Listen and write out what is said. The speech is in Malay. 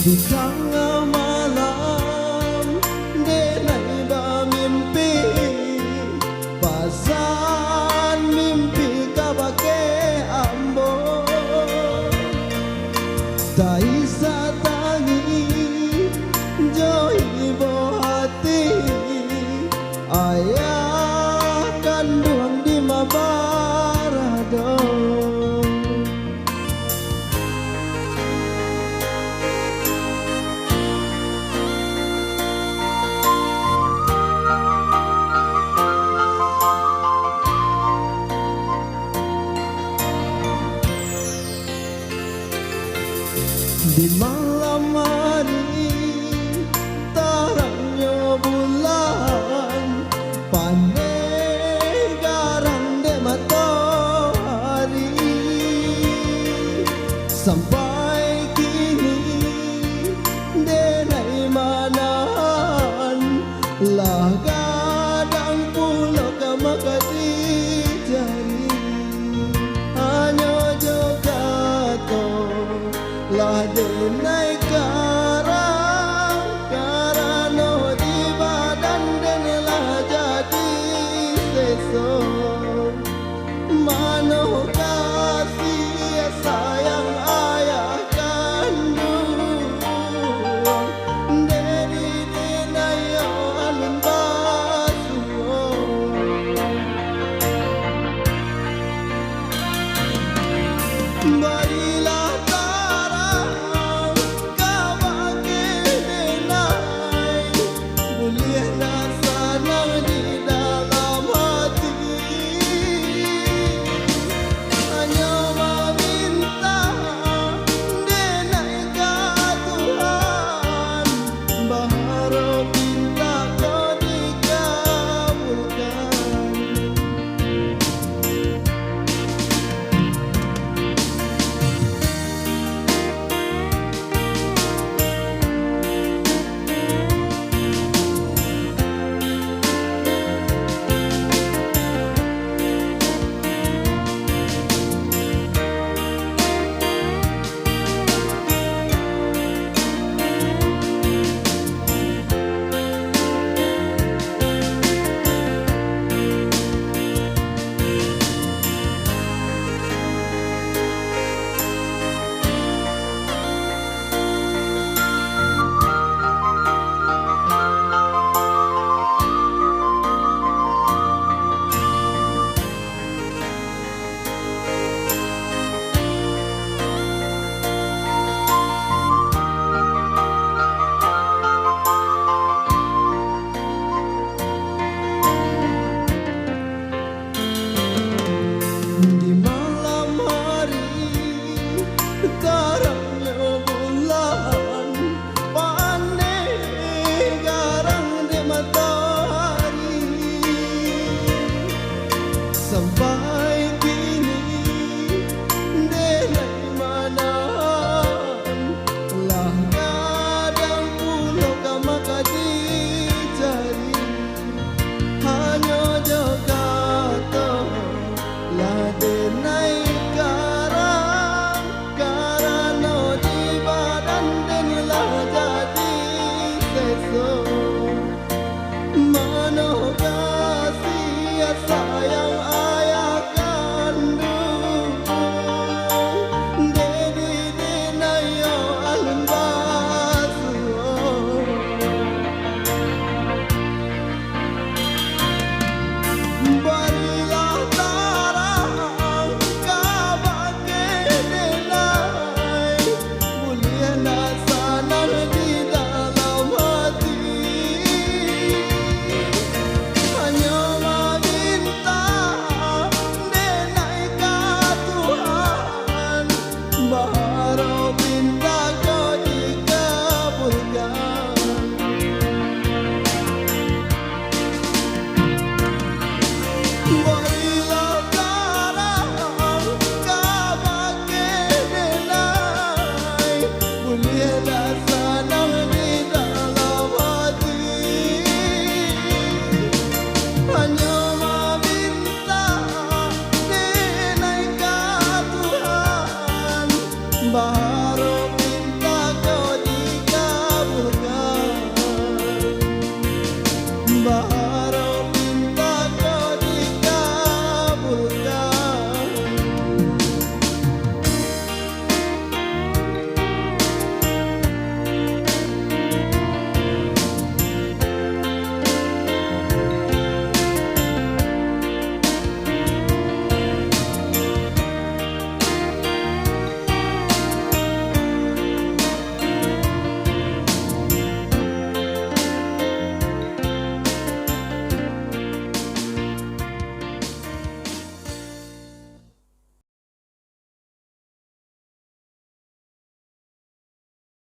Di tengah malam denai bermimpi, pasan mimpi kabake ambo. Tak isa tangi jo ibu hati, ayah kandung di Mabarado. Di malam hari terangnya bulan, pandai garang de matahari. Sampai kini denai manan, lah gadang pulau kamakadi jari. Hanya juga lah denai karang, karano di badan denlah jadi sesok. Mano kasih sayang ayah kandung, dari denai alun basuh. Barilah sampai kini denai manan, lah gadang pulau kamakadi jari. Hanya Jakarta lah denai karang, karano di badan denlah jadi sesok. Mano kasih sayang ayah kandung, dari denai alun basuh. Barilah tarang kabake denai, mulia sana di dalam hati. Hanya meminta denai ka Tuhan, berharap minta kau dikabulkan. Barilah tarang kabake denai, mulia